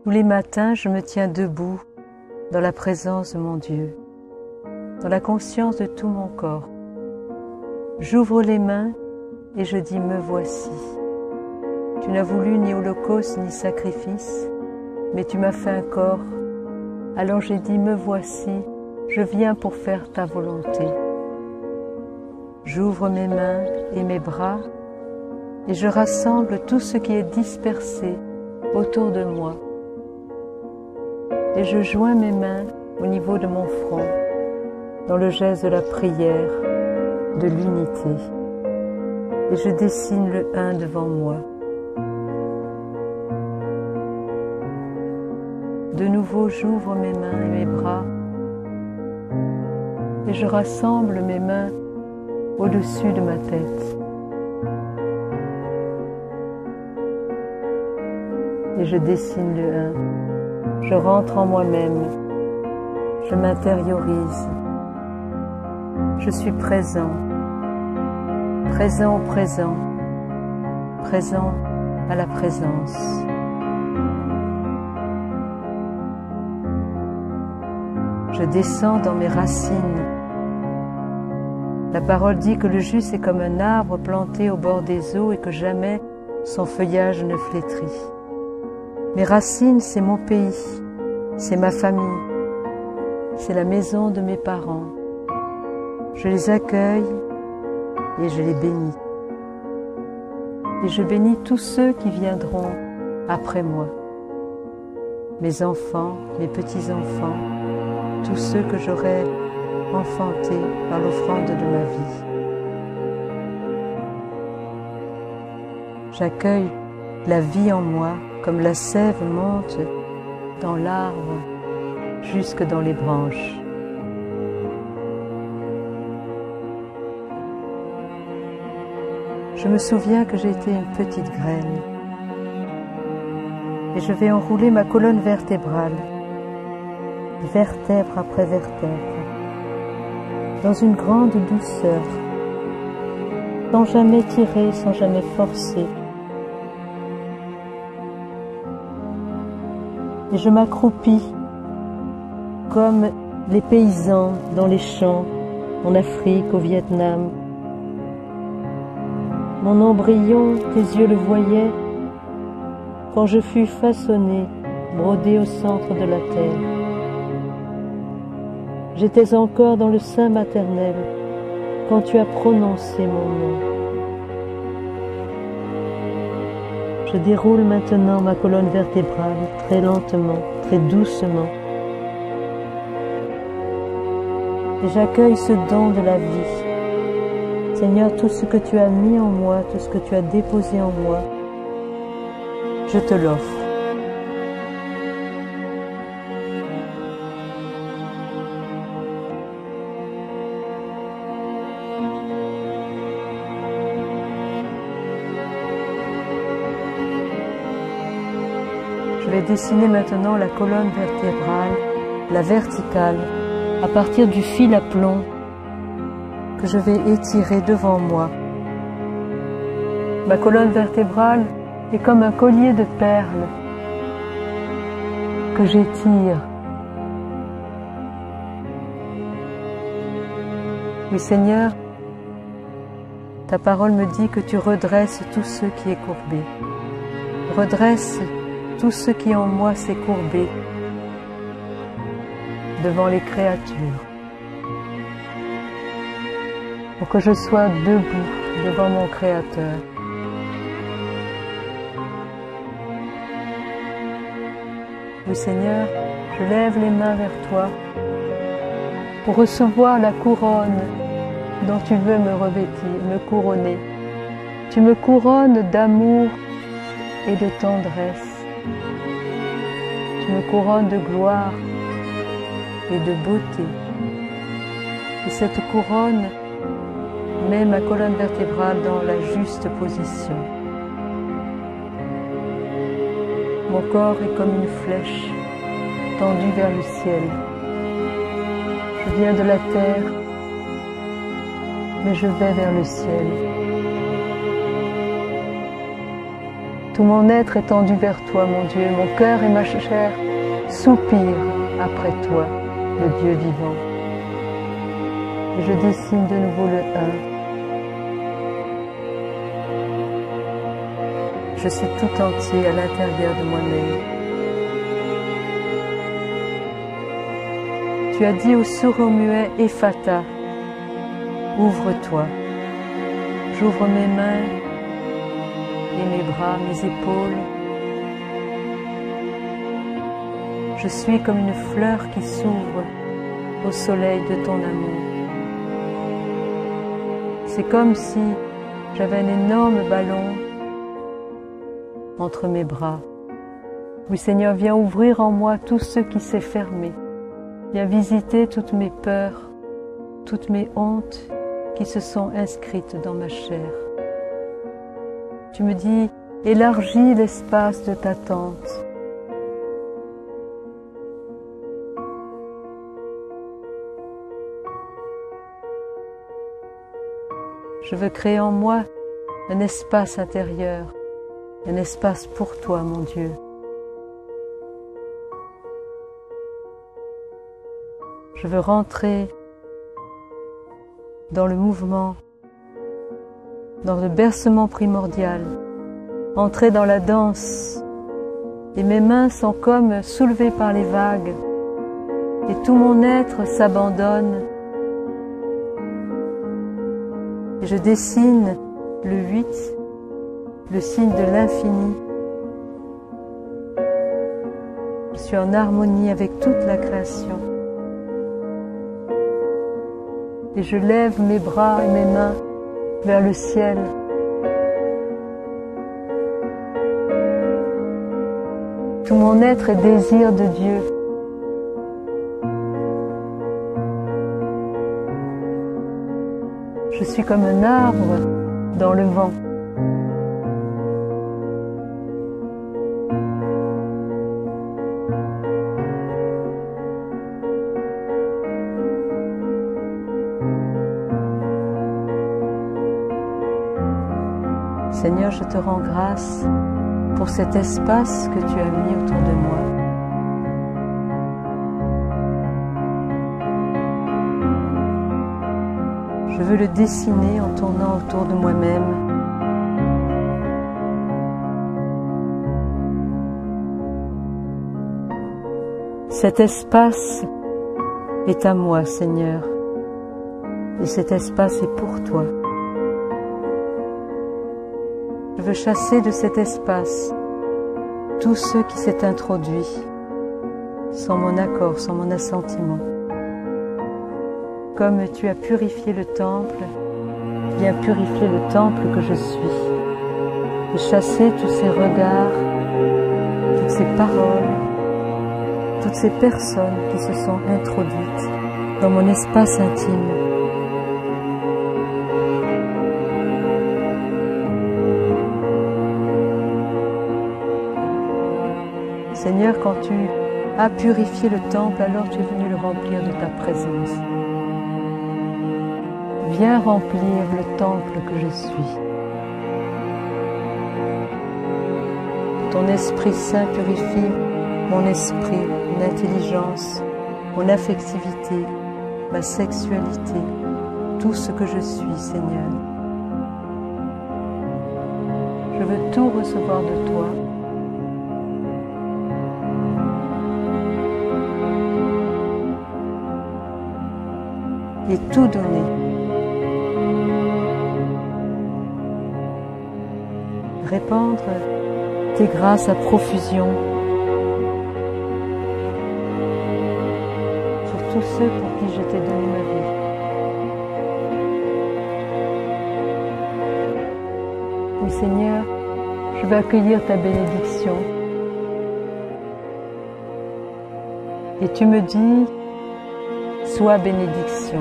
Tous les matins, je me tiens debout dans la présence de mon Dieu, dans la conscience de tout mon corps. J'ouvre les mains et je dis « Me voici ». Tu n'as voulu ni holocauste ni sacrifice, mais tu m'as fait un corps. Alors j'ai dit « Me voici, je viens pour faire ta volonté ». J'ouvre mes mains et mes bras et je rassemble tout ce qui est dispersé autour de moi. Et je joins mes mains au niveau de mon front, dans le geste de la prière, de l'unité. Et je dessine le 1 devant moi. De nouveau, j'ouvre mes mains et mes bras et je rassemble mes mains au-dessus de ma tête. Et je dessine le 1. Je rentre en moi-même. Je m'intériorise. Je suis présent. Présent au présent. Présent à la présence. Je descends dans mes racines. La parole dit que le juste est comme un arbre planté au bord des eaux et que jamais son feuillage ne flétrit. Mes racines, c'est mon pays, c'est ma famille, c'est la maison de mes parents. Je les accueille et je les bénis. Et je bénis tous ceux qui viendront après moi. Mes enfants, mes petits-enfants, tous ceux que j'aurai enfantés par l'offrande de ma vie. J'accueille la vie en moi comme la sève monte dans l'arbre jusque dans les branches. Je me souviens que j'étais une petite graine et je vais enrouler ma colonne vertébrale, vertèbre après vertèbre, dans une grande douceur, sans jamais tirer, sans jamais forcer. Et je m'accroupis comme les paysans dans les champs, en Afrique, au Vietnam. Mon embryon, tes yeux le voyaient, quand je fus façonné, brodé au centre de la terre. J'étais encore dans le sein maternel quand tu as prononcé mon nom. Je déroule maintenant ma colonne vertébrale très lentement, très doucement. Et j'accueille ce don de la vie. Seigneur, tout ce que tu as mis en moi, tout ce que tu as déposé en moi, je te l'offre. Je vais dessiner maintenant la colonne vertébrale, la verticale, à partir du fil à plomb que je vais étirer devant moi. Ma colonne vertébrale est comme un collier de perles que j'étire. Oui Seigneur, ta parole me dit que tu redresses tout ce qui est courbé. Redresse tout ce qui en moi s'est courbé devant les créatures, pour que je sois debout devant mon Créateur. Oui Seigneur, je lève les mains vers toi pour recevoir la couronne dont tu veux me revêtir, me couronner. Tu me couronnes d'amour et de tendresse. Tu me couronnes de gloire et de beauté. Et cette couronne met ma colonne vertébrale dans la juste position. Mon corps est comme une flèche tendue vers le ciel. Je viens de la terre, mais je vais vers le ciel. Tout mon être est tendu vers toi, mon Dieu. Mon cœur et ma chair soupirent après toi, le Dieu vivant. Et je dessine de nouveau le 1. Je suis tout entier à l'intérieur de moi-même. Tu as dit au sourd et au muet, Ephata, ouvre-toi. J'ouvre mes mains et mes bras, mes épaules. Je suis comme une fleur qui s'ouvre au soleil de ton amour. C'est comme si j'avais un énorme ballon entre mes bras. Oui, Seigneur, viens ouvrir en moi tout ce qui s'est fermé. Viens visiter toutes mes peurs, toutes mes hontes qui se sont inscrites dans ma chair. Tu me dis, élargis l'espace de ta tente. Je veux créer en moi un espace intérieur, un espace pour toi, mon Dieu. Je veux rentrer dans le mouvement, dans le bercement primordial, entrer dans la danse. Et mes mains sont comme soulevées par les vagues, et tout mon être s'abandonne. Et je dessine le 8, le signe de l'infini. Je suis en harmonie avec toute la création. Et je lève mes bras et mes mains vers le ciel. Tout mon être est désir de Dieu. Je suis comme un arbre dans le vent. Seigneur, je te rends grâce pour cet espace que tu as mis autour de moi. Je veux le dessiner en tournant autour de moi-même. Cet espace est à moi, Seigneur, et cet espace est pour toi. Je veux chasser de cet espace tous ceux qui s'est introduit sans mon accord, sans mon assentiment. Comme tu as purifié le temple, viens purifier le temple que je suis. Et chasser tous ces regards, toutes ces paroles, toutes ces personnes qui se sont introduites dans mon espace intime. Seigneur, quand tu as purifié le temple, alors tu es venu le remplir de ta présence. Viens remplir le temple que je suis. Ton Esprit Saint purifie mon esprit, mon intelligence, mon affectivité, ma sexualité, tout ce que je suis, Seigneur. Je veux tout recevoir de toi. Et tout donner. Répandre tes grâces à profusion sur tous ceux pour qui je t'ai donné ma vie. Oui, Seigneur, je veux accueillir ta bénédiction. Et tu me dis, sois bénédiction,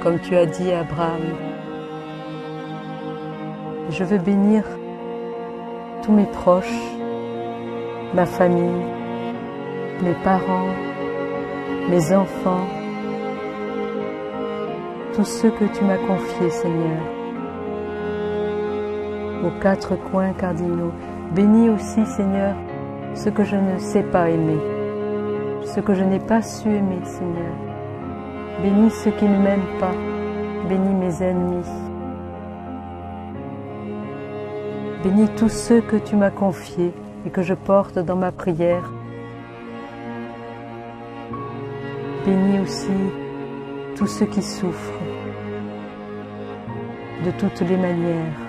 comme tu as dit à Abraham. Je veux bénir tous mes proches, ma famille, mes parents, mes enfants, tous ceux que tu m'as confiés, Seigneur, aux 4 coins cardinaux Bénis aussi, Seigneur, ce que je ne sais pas aimer, ce que je n'ai pas su aimer, Seigneur. Bénis ceux qui ne m'aiment pas, bénis mes ennemis. Bénis tous ceux que tu m'as confiés et que je porte dans ma prière. Bénis aussi tous ceux qui souffrent de toutes les manières,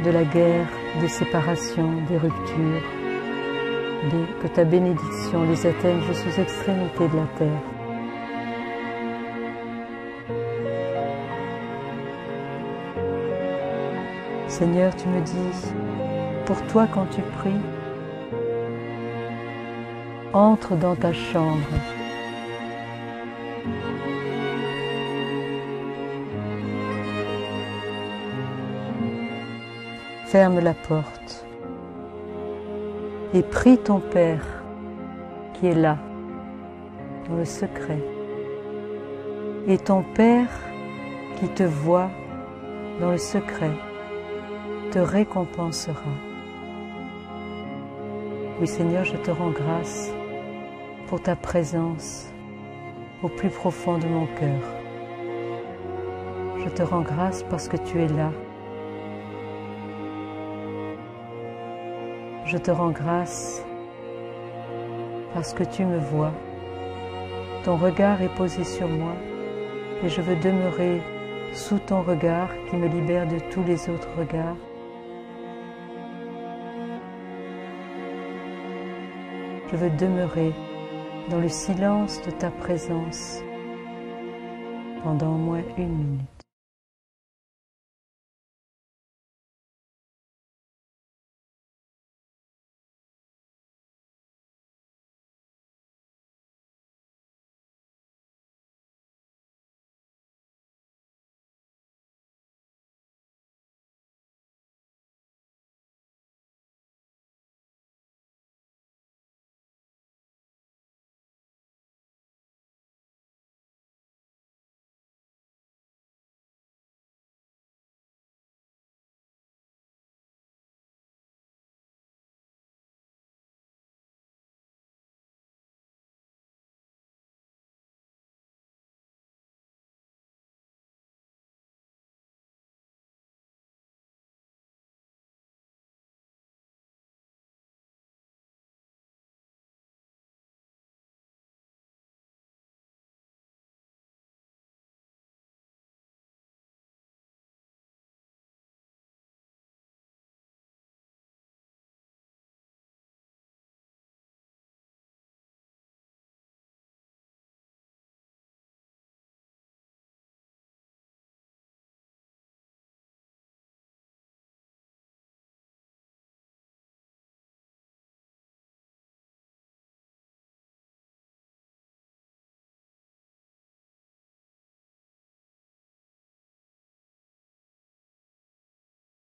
de la guerre, des séparations, des ruptures. Que ta bénédiction les atteigne jusqu'aux extrémités de la terre. Seigneur, tu me dis, pour toi quand tu pries, entre dans ta chambre. Ferme la porte et prie ton Père qui est là, dans le secret. Et ton Père qui te voit dans le secret te récompensera. Oui Seigneur, je te rends grâce pour ta présence au plus profond de mon cœur. Je te rends grâce parce que tu es là. Je te rends grâce parce que tu me vois. Ton regard est posé sur moi et je veux demeurer sous ton regard qui me libère de tous les autres regards. Je veux demeurer dans le silence de ta présence pendant au moins 1 minute.